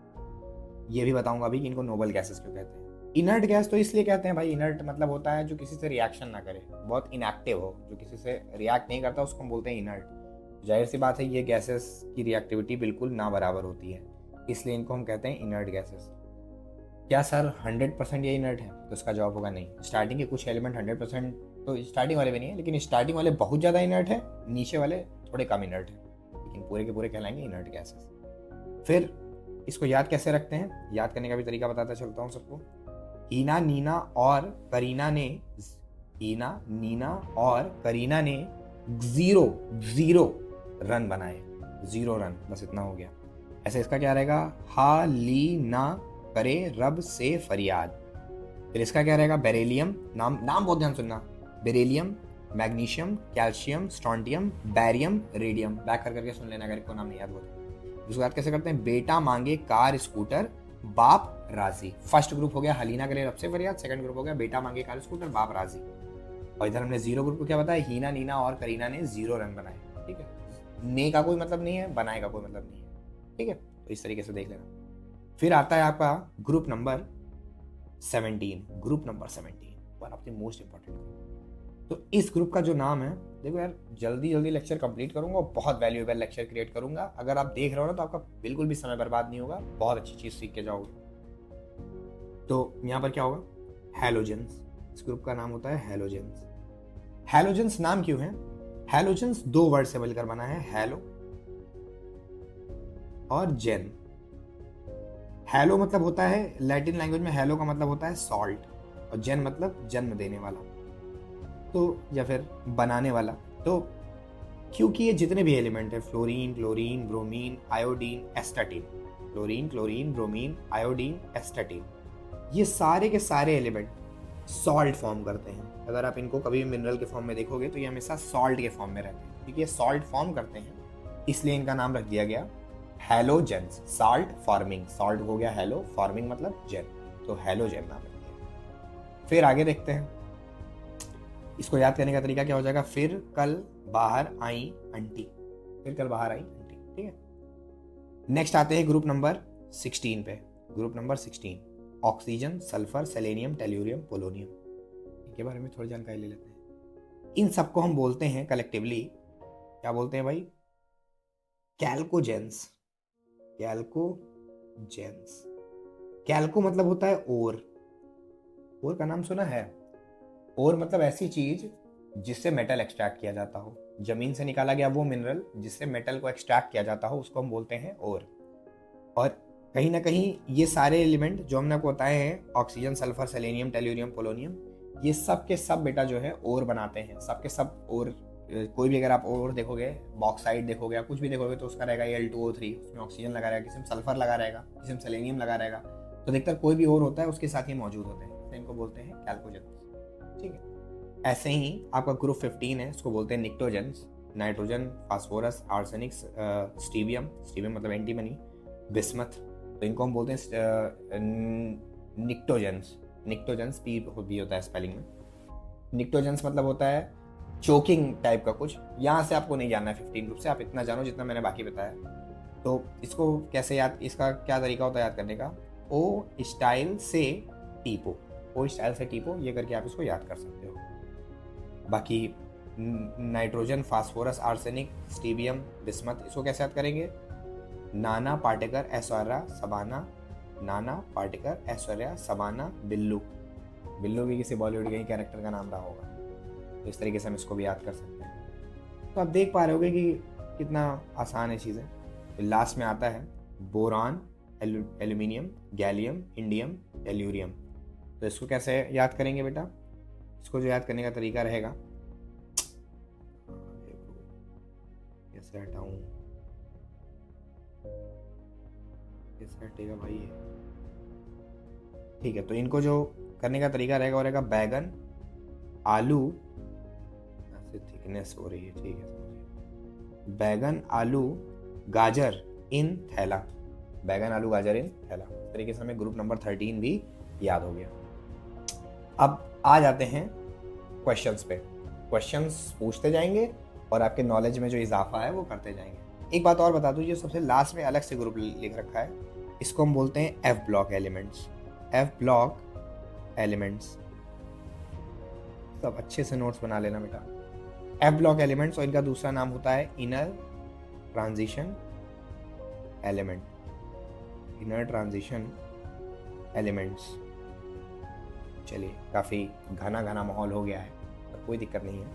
ये भी बताऊंगा अभी कि इनको नोबल गैसेस क्यों कहते हैं। इनर्ट गैस तो इसलिए कहते हैं भाई, इनर्ट मतलब होता है जो किसी से रिएक्शन ना करे, बहुत इनएक्टिव हो, जो किसी से रिएक्ट नहीं करता, उसको हम बोलते हैं इनर्ट। जाहिर सी बात है, ये गैसेस की रिएक्टिविटी बिल्कुल ना बराबर होती है, इसलिए इनको हम कहते हैं इनर्ट गैसेस। क्या सर 100% ये इनर्ट है? तो इसका जवाब होगा नहीं। स्टार्टिंग के कुछ एलिमेंट 100%, तो स्टार्टिंग वाले भी नहीं है, लेकिन स्टार्टिंग वाले बहुत ज़्यादा इनर्ट है, नीचे वाले थोड़े कम इनर्ट है, लेकिन पूरे के पूरे कहलाएंगे इनर्ट गैसेस। फिर इसको याद कैसे रखते हैं? याद करने का भी तरीका बताता चलता हूँ सबको। हीना, नीना और करीना ने, हीना, नीना और करीना ने 0 रन बनाए, 0 रन, बस इतना हो गया। ऐसे इसका क्या रहेगा? हा ली ना करे रब से फरियाद। फिर इसका क्या रहेगा? बेरिलियम, नाम बहुत ध्यान सुनना, beryllium, magnesium, calcium, strontium, barium, radium. Back कर करके सुन लेना अगर को नाम नहीं याद होता। उसके बाद कैसे करते हैं? बेटा मांगे कार स्कूटर, बाप राजी। फर्स्ट ग्रुप हो गया हलीना करे रब से फरियाद, सेकंड ग्रुप हो गया बेटा मांगे कार स्कूटर, बाप राजी। और इधर हमने 0 ग्रुप को क्या बताया? हीना, नीना और करीना ने 0 रन बनाए। ठीक है, ने का कोई मतलब नहीं है, बनाए का कोई मतलब नहीं है। ठीक है, तो इस तरीके से देख लेना। फिर आता है आपका group number 17, group number 17, one of the most important. तो इस ग्रुप का जो नाम है, देखो यार जल्दी जल्दी लेक्चर कंप्लीट करूंगा और बहुत वैल्यूएबल लेक्चर क्रिएट करूंगा। अगर आप देख रहे हो ना तो आपका बिल्कुल भी समय बर्बाद नहीं होगा, बहुत अच्छी चीज सीख के जाओगे। तो यहाँ पर क्या होगा? हैलोजेंस। इस ग्रुप का नाम होता है हैलोजेंस। हैलोजेंस नाम क्यों है? हैलोजेंस 2 वर्ड से मिलकर बना है, हैलो और जेन। हैलो मतलब होता है लैटिन लैंग्वेज में, हैलो का मतलब होता है सॉल्ट, और जेन मतलब जन्म देने वाला, तो या फिर बनाने वाला। तो क्योंकि ये जितने भी एलिमेंट है, fluorine, chlorine, bromine, iodine, astatine, fluorine, chlorine, bromine, iodine, astatine, ये सारे के सारे एलिमेंट सॉल्ट फॉर्म करते हैं। अगर आप इनको कभी भी मिनरल के फॉर्म में देखोगे तो ये हमेशा सॉल्ट के फॉर्म में रहते हैं, क्योंकि ये सॉल्ट फॉर्म करते हैं, इसलिए इनका नाम रख दिया गया हैलोजेंस। सॉल्ट फॉर्मिंग, सॉल्ट हो गया हैलो, फॉर्मिंग मतलब जेन, तो हैलोजेन नाम रख दिया। फिर आगे देखते हैं, इसको याद करने का तरीका क्या हो जाएगा? फिर कल बाहर आई आंटी, फिर कल बाहर आई आंटी। ठीक है, नेक्स्ट आते हैं ग्रुप नंबर 16 पे। Group number 16, oxygen, sulphur, selenium, tellurium, polonium. इनके बारे में थोड़ी जानकारी ले लेते हैं। इन सबको हम बोलते हैं कलेक्टिवली, क्या बोलते हैं भाई? कैल्कोजेंस। कैल्कोजेंस। कैल्को मतलब होता है ओर। ओर का नाम सुना है? ओर मतलब ऐसी चीज जिससे मेटल एक्सट्रैक्ट किया जाता हो, जमीन से निकाला गया वो मिनरल जिससे मेटल को एक्सट्रैक्ट किया जाता हो, उसको हम बोलते हैं ओर। और कहीं ना कहीं ये सारे एलिमेंट जो हमने आपको बताए हैं, oxygen, sulphur, selenium, tellurium, polonium, ये सब के सब बेटा जो है ओर बनाते हैं, सब के सब ओर। कोई भी अगर आप ओर देखोगे, बॉक्साइड देखोगे या कुछ भी देखोगे, तो उसका रहेगा Al2O3, उसमें ऑक्सीजन लगा रहेगा, किसी में सल्फर लगा रहेगा, किसी में सेलेनियम लगा रहेगा। तो अधिकतर कोई भी ओर होता है उसके साथ ही मौजूद होते हैं, तो इनको बोलते हैं कैल्कोजेंस। ठीक है। ऐसे ही आपका ग्रुप 15 है, इसको बोलते हैं निक्टोजेंस। नाइट्रोजन, फास्फोरस, आर्सेनिक, स्टीबियम, स्टीबियम मतलब एंटीमनी, बिस्मथ, तो इनको हम बोलते हैं निक्टोजेंस। निक्टोजेंस पी भी होता है स्पेलिंग में। निक्टोजेंस मतलब होता है चोकिंग टाइप का कुछ। यहाँ से आपको नहीं जानना है 15 ग्रुप से, आप इतना जानो जितना मैंने बाकी बताया। तो इसको कैसे याद, इसका क्या तरीका होता है याद करने का? ओ स्टाइल से टीपो, ओ स्टाइल से टीपो, ये करके आप इसको याद कर सकते हो। बाकी नाइट्रोजन, फास्फोरस, आर्सेनिक, स्टीबियम, बिस्मथ, इसको कैसे याद करेंगे? नाना पाटेकर, ऐश्वर्या, सबाना, नाना पाटेकर, ऐश्वर्या, सबाना, बिल्लू। बिल्लू भी किसी बॉलीवुड के ही कैरेक्टर का नाम रहा होगा, तो इस तरीके से हम इसको भी याद कर सकते हैं। तो आप देख पा रहे होगे कि कितना आसान है चीज़ें। तो लास्ट में आता है boron, aluminium, gallium, indium, tellurium. तो इसको कैसे याद करेंगे बेटा? इसको जो याद करने का तरीका रहेगा, कैसे हटाऊं, कैसे हटेगा भाई ये? ठीक है, तो इनको जो करने का तरीका रहेगा वो रहेगा बैगन, आलू, ऐसे थिकनेस हो रही है, ठीक है, समझिए। बैगन, आलू, गाजर इन थैला। बैगन, आलू, गाजर इन थैला। इस तरीके से हमें ग्रुप नंबर 13 भी याद हो गया। अब आ जाते हैं क्वेश्चंस पे। क्वेश्चंस पूछते जाएंगे और आपके नॉलेज में जो इजाफा है वो करते जाएंगे। एक बात और बता दूं, ये सबसे लास्ट में अलग से ग्रुप लिख रखा है, इसको हम बोलते हैं F block elements. F block elements, सब अच्छे से नोट्स बना लेना बेटा। एफ ब्लॉक एलिमेंट्स, और इनका दूसरा नाम होता है inner transition element. Inner transition elements. चलिए, काफ़ी घना घना माहौल हो गया है, पर कोई दिक्कत नहीं है।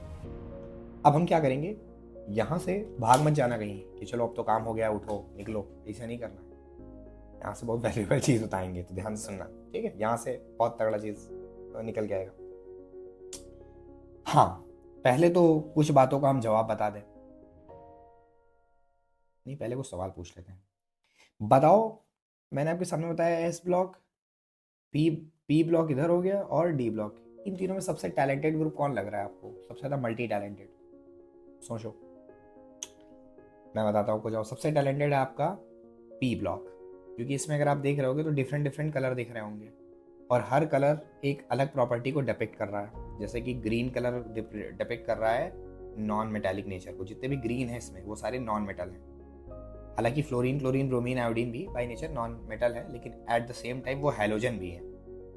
अब हम क्या करेंगे, यहाँ से भाग मत जाना कहीं कि चलो अब तो काम हो गया, उठो निकलो, ऐसा नहीं करना। यहाँ से बहुत वैल्यूबल चीज़ बताएंगे, तो ध्यान से सुनना, ठीक है? यहाँ से बहुत तगड़ा चीज़ निकल के आएगा। हाँ, पहले तो कुछ बातों का हम जवाब बता दें। नहीं, पहले कुछ सवाल पूछ लेते हैं। बताओ, मैंने आपके सामने बताया एस ब्लॉक, पी ब्लॉक इधर हो गया, और डी ब्लॉक। इन तीनों में सबसे टैलेंटेड ग्रुप कौन लग रहा है आपको? सबसे ज़्यादा मल्टी टैलेंटेड? सोचो, मैं बताता हूँ कुछ। सबसे टैलेंटेड है आपका पी ब्लॉक, क्योंकि इसमें अगर आप देख रहे होगे तो डिफरेंट डिफरेंट कलर दिख रहे होंगे, और हर कलर एक अलग प्रॉपर्टी को डिपिक्ट कर रहा है। जैसे कि ग्रीन कलर डिपिक्ट कर रहा है नॉन मेटालिक नेचर को। जितने भी ग्रीन है इसमें वो सारे नॉन मेटल हैं। हालांकि फ्लोरीन, क्लोरीन, ब्रोमीन, आयोडीन भी बाई नेचर नॉन मेटल है, लेकिन एट द सेम टाइम वो हैलोजन भी है,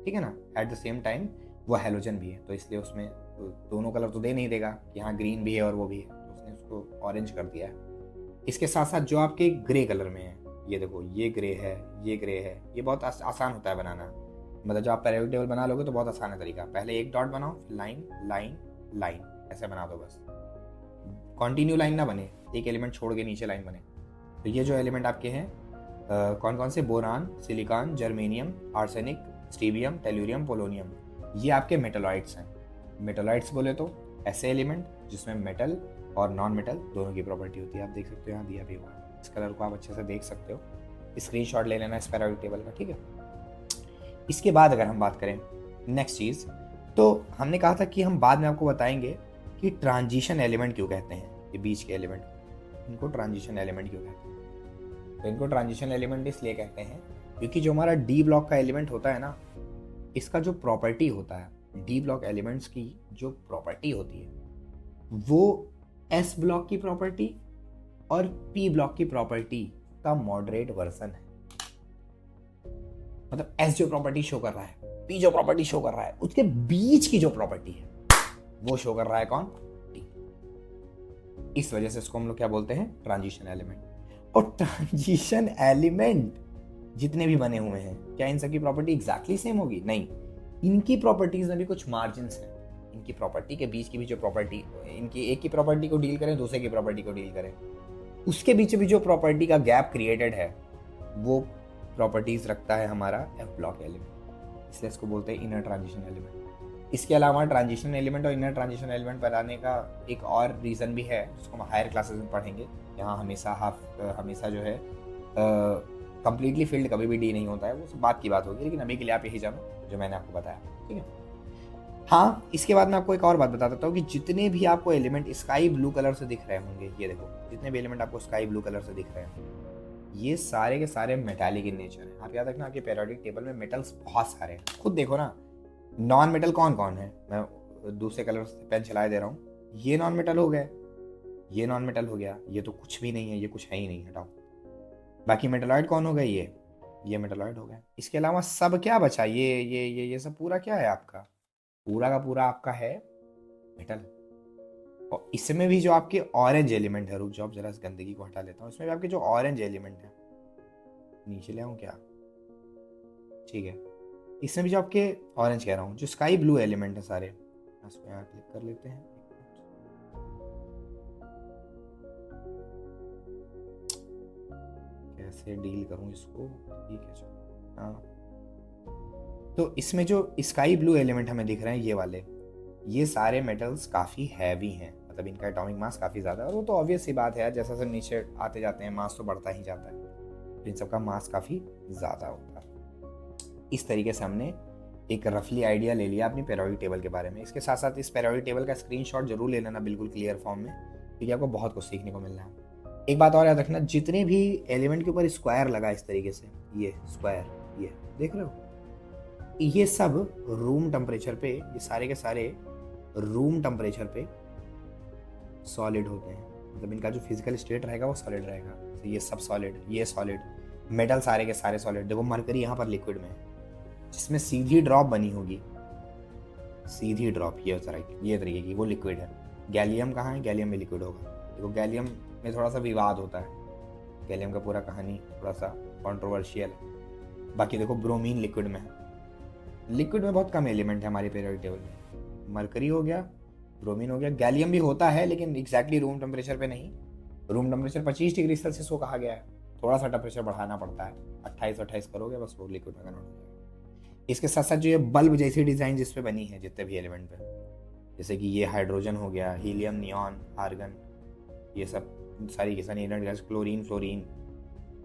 ठीक है ना? एट द सेम टाइम वो हैलोजन भी है, तो इसलिए उसमें दोनों कलर तो दे नहीं देगा कि हाँ ग्रीन भी है और वो भी है, तो उसने उसको ऑरेंज कर दिया है। इसके साथ साथ जो आपके ग्रे कलर में है, ये देखो, ये ग्रे है, ये ग्रे है, ये बहुत आसान होता है बनाना। मतलब जब आप पीरियोडिक टेबल बना लोगे तो बहुत आसान है तरीका। पहले एक डॉट बनाओ, फिर लाइन लाइन लाइन, ऐसे बना दो बस। कॉन्टिन्यू लाइन ना बने, एक एलिमेंट छोड़ के नीचे लाइन बने। तो ये जो एलिमेंट आपके हैं कौन कौन से? Boron, silicon, germanium, arsenic, stibium, tellurium, polonium, ये आपके मेटलॉइड्स हैं। मेटलॉइड्स बोले तो ऐसे एलिमेंट जिसमें मेटल और नॉन मेटल दोनों की प्रॉपर्टी होती है। आप देख सकते हो, यहाँ दिया भी हुआ है, इस कलर को आप अच्छे से देख सकते हो। स्क्रीनशॉट ले लेना इस पीरियोडिक टेबल का, ठीक है? इसके बाद अगर हम बात करें नेक्स्ट चीज़, तो हमने कहा था कि हम बाद में आपको बताएंगे कि ट्रांजिशन एलिमेंट क्यों कहते हैं, ये बीच के एलिमेंट, इनको ट्रांजिशन एलिमेंट क्यों कहते हैं। तो इनको ट्रांजिशन एलिमेंट इसलिए कहते हैं क्योंकि जो हमारा डी ब्लॉक का एलिमेंट होता है ना, इसका जो प्रॉपर्टी होता है, डी ब्लॉक एलिमेंट्स की जो प्रॉपर्टी होती है, वो एस ब्लॉक की प्रॉपर्टी और पी ब्लॉक की प्रॉपर्टी का मॉडरेट वर्जन है। मतलब एस जो प्रॉपर्टी शो कर रहा है पी जो प्रॉपर्टी शो कर रहा है उसके बीच की जो प्रॉपर्टी है वो शो कर रहा है कौन, टी। इस वजह से इसको हम लोग क्या बोलते हैं, ट्रांजिशन एलिमेंट। और ट्रांजिशन एलिमेंट जितने भी बने हुए हैं, क्या इन सबकी प्रॉपर्टी एग्जैक्टली सेम होगी? नहीं, इनकी प्रॉपर्टीज में भी कुछ मार्जिन्स हैं। इनकी प्रॉपर्टी के बीच की भी जो प्रॉपर्टी, इनकी एक की प्रॉपर्टी को डील करें, दूसरे की प्रॉपर्टी को डील करें, उसके बीच भी जो प्रॉपर्टी का गैप क्रिएटेड है वो प्रॉपर्टीज रखता है हमारा एफ ब्लॉक एलिमेंट, इसलिए इसको बोलते हैं इनर ट्रांजिशन एलिमेंट। इसके अलावा ट्रांजिशन एलिमेंट और इनर ट्रांजिशन एलिमेंट बनाने का एक और रीज़न भी है जिसको हम हायर क्लासेस में पढ़ेंगे। यहाँ हमेशा जो है कंप्लीटली फील्ड कभी भी डी नहीं होता है, वो सब बात की बात होगी, लेकिन अभी के लिए आप यही जानो जो मैंने आपको बताया, ठीक है। हाँ, इसके बाद मैं आपको एक और बात बता देता हूँ कि जितने भी आपको एलिमेंट स्काई ब्लू कलर से दिख रहे होंगे, ये देखो जितने भी एलिमेंट आपको स्काई ब्लू कलर से दिख रहे हैं, ये सारे के सारे मेटालिक इन नेचर हैं। आप याद रखना आपके पेरियोडिक टेबल में मेटल्स बहुत सारे हैं, खुद देखो ना। नॉन मेटल कौन कौन है, मैं दूसरे कलर से पेन चलाए दे रहा हूँ, ये नॉन मेटल हो गए, ये नॉन मेटल हो गया, ये तो कुछ भी नहीं है, ये कुछ है ही नहीं, हटाओ। बाकी मेटलॉइड कौन हो गए, ये मेटलॉइड हो गए। इसके अलावा सब क्या बचा, ये सब पूरा क्या है आपका, पूरा का पूरा आपका है मेटल। और इसमें भी जो आपके ऑरेंज एलिमेंट है, रुक जाओ जरा इस गंदगी को हटा लेता हूँ, इसमें भी आपके जो ऑरेंज एलिमेंट है, नीचे ले आऊँ क्या, ठीक है, इसमें भी जो आपके ऑरेंज कह रहा हूँ, जो स्काई ब्लू एलिमेंट है सारे, इसको यहाँ क्लिक कर लेते हैं। कैसे डील करूँ इसको, ठीक है चलो, हाँ। तो इसमें जो स्काई ब्लू एलिमेंट हमें दिख रहे हैं, ये वाले, ये सारे मेटल्स काफ़ी हैवी हैं, मतलब इनका एटॉमिक मास काफ़ी ज़्यादा है। और वो तो ऑब्वियस सी बात है यार, जैसा जैसे नीचे आते जाते हैं मास तो बढ़ता ही जाता है, तो इन सबका मास काफ़ी ज़्यादा होता है। इस तरीके से हमने एक रफली आइडिया ले लिया अपनी पेरियोडिक टेबल के बारे में। इसके साथ साथ इस पेरियोडिक टेबल का स्क्रीनशॉट जरूर ले लेना बिल्कुल क्लियर फॉर्म में, क्योंकि आपको बहुत कुछ सीखने को मिल रहा है। एक बात और याद रखना, जितने भी एलिमेंट के ऊपर स्क्वायर लगा इस तरीके से, ये स्क्वायर, ये देख रहे हो, ये सब रूम टेम्परेचर पे, ये सारे के सारे रूम टेम्परेचर पे सॉलिड होते हैं, मतलब इनका जो फिजिकल स्टेट रहेगा वो सॉलिड रहेगा। तो ये सब सॉलिड, ये सॉलिड, मेटल सारे के सारे सॉलिड। देखो मरकरी यहाँ पर लिक्विड में है, जिसमें सीधी ड्रॉप बनी होगी, सीधी ड्रॉप ये तरीके की, वो लिक्विड है। गैलियम कहाँ है, गैलियम में लिक्विड होगा। देखो गैलियम में थोड़ा सा विवाद होता है, गैलियम का पूरा कहानी थोड़ा सा कॉन्ट्रोवर्शियल है। बाकी देखो ब्रोमीन लिक्विड में है, लिक्विड में बहुत कम एलिमेंट है हमारी पेरियोडिक टेबल में। मरकरी हो गया, ब्रोमीन हो गया, गैलियम भी होता है लेकिन एग्जैक्टली रूम टेम्परेचर पे नहीं। रूम टेम्परेचर 25 डिग्री सेल्सियस को कहा गया है, थोड़ा सा टेम्परेचर बढ़ाना पड़ता है, 28 करोगे बस वो लिक्विड में कन्वर्ट हो जाएगा। इसके साथ साथ जो ये बल्ब जैसी डिज़ाइन जिस पे बनी है जितने भी एलिमेंट पे, जैसे कि ये हाइड्रोजन हो गया, हीलियम, नियॉन, आर्गन, ये सब सारी की सारी इनर्ट गैस, क्लोरीन, फ्लोरीन,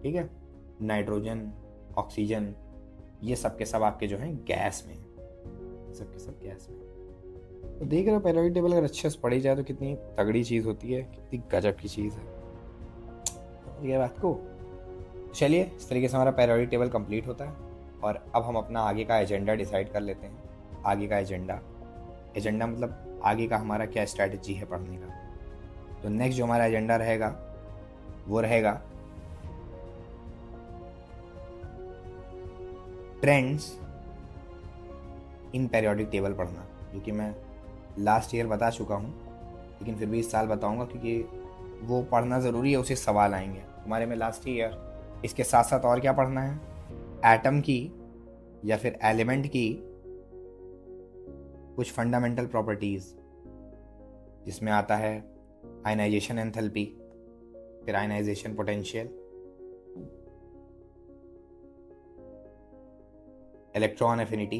ठीक है, नाइट्रोजन, ऑक्सीजन, ये सब के सब आपके जो हैं गैस में, सब के सब गैस में। तो देख रहे हो पेरियोडिक टेबल अगर अच्छे से पढ़ी जाए तो कितनी तगड़ी चीज़ होती है, कितनी गजब की चीज़ है, ये बात को। चलिए इस तरीके से हमारा पेरियोडिक टेबल कंप्लीट होता है, और अब हम अपना आगे का एजेंडा डिसाइड कर लेते हैं। आगे का एजेंडा मतलब आगे का हमारा क्या स्ट्रैटेजी है पढ़ने का। तो नेक्स्ट जो हमारा एजेंडा रहेगा वो रहेगा ट्रेंड्स इन पेरियोडिक टेबल पढ़ना, जो कि मैं लास्ट ईयर बता चुका हूँ, लेकिन फिर भी इस साल बताऊँगा क्योंकि वो पढ़ना ज़रूरी है, उसे सवाल आएंगे हमारे में लास्ट ईयर। इसके साथ साथ और क्या पढ़ना है, एटम की या फिर एलिमेंट की कुछ फंडामेंटल प्रॉपर्टीज़, जिसमें आता है आयनाइजेशन एंथैल्पी, फिर ionization potential, electron affinity,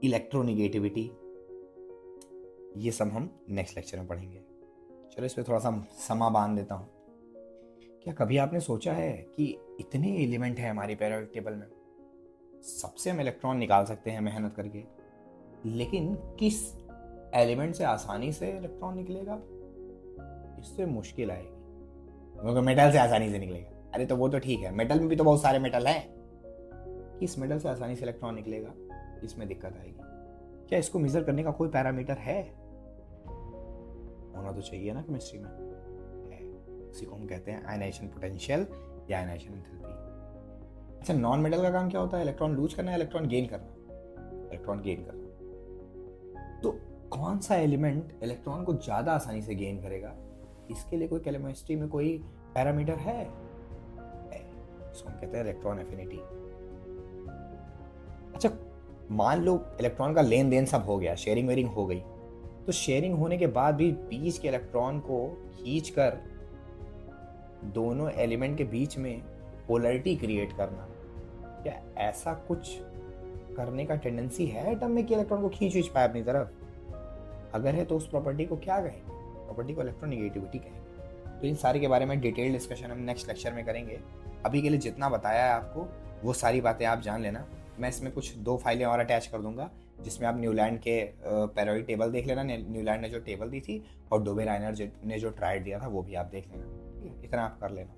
electronegativity, ये सब हम नेक्स्ट लेक्चर में पढ़ेंगे। चलो इस पर थोड़ा सा समा बांध देता हूँ। क्या कभी आपने सोचा है कि इतने एलिमेंट हैं हमारी पेरियोडिक टेबल में, सबसे हम इलेक्ट्रॉन निकाल सकते हैं मेहनत करके, लेकिन किस एलिमेंट से आसानी से इलेक्ट्रॉन निकलेगा, इससे मुश्किल आएगी। क्योंकि मेटल से आसानी से निकलेगा, अरे तो वो तो ठीक है, मेटल में भी तो बहुत सारे मेटल हैं, किस मेटल से आसानी से इलेक्ट्रॉन निकलेगा, इसमें दिक्कत आएगी। क्या इसको मेजर करने का कोई पैरामीटर है? होना तो चाहिए ना केमिस्ट्री में, है। उसी को हम कहते हैं आयनाइजेशन पोटेंशियल या आयनाइजेशन एंथैल्पी। अच्छा, नॉन मेटल का काम क्या होता है? इलेक्ट्रॉन लूज करना, इलेक्ट्रॉन गेन करना। इलेक्ट्रॉन गेन करना। तो कौन सा एलिमेंट इलेक्ट्रॉन को ज़्यादा आसानी से गेन करेगा, इसके लिए कोई केमिस्ट्री में कोई पैरामीटर है? इसको हम कहते हैं इलेक्ट्रॉन एफिनिटी। अच्छा, मान लो इलेक्ट्रॉन का लेन देन सब हो गया, शेयरिंग वेयरिंग हो गई, तो शेयरिंग होने के बाद भी बीच के इलेक्ट्रॉन को खींचकर दोनों एलिमेंट के बीच में पोलैरिटी क्रिएट करना, क्या ऐसा कुछ करने का टेंडेंसी है एटम में कि इलेक्ट्रॉन को खींच पाए अपनी तरफ? अगर है तो उस प्रॉपर्टी को क्या कहेंगे? प्रॉपर्टी को इलेक्ट्रोनेगेटिविटी कहेंगे। तो इन सारे के बारे में डिटेल डिस्कशन हम नेक्स्ट लेक्चर में करेंगे। अभी के लिए जितना बताया है आपको वो सारी बातें आप जान लेना। मैं इसमें कुछ 2 फाइलें और अटैच कर दूंगा जिसमें आप न्यूलैंड के पेरियोडिक टेबल देख लेना। न्यूलैंड ने जो टेबल दी थी और डोबे राइनर ने जो ट्राइड दिया था वो भी आप देख लेना। ठीक है, इतना आप कर लेना।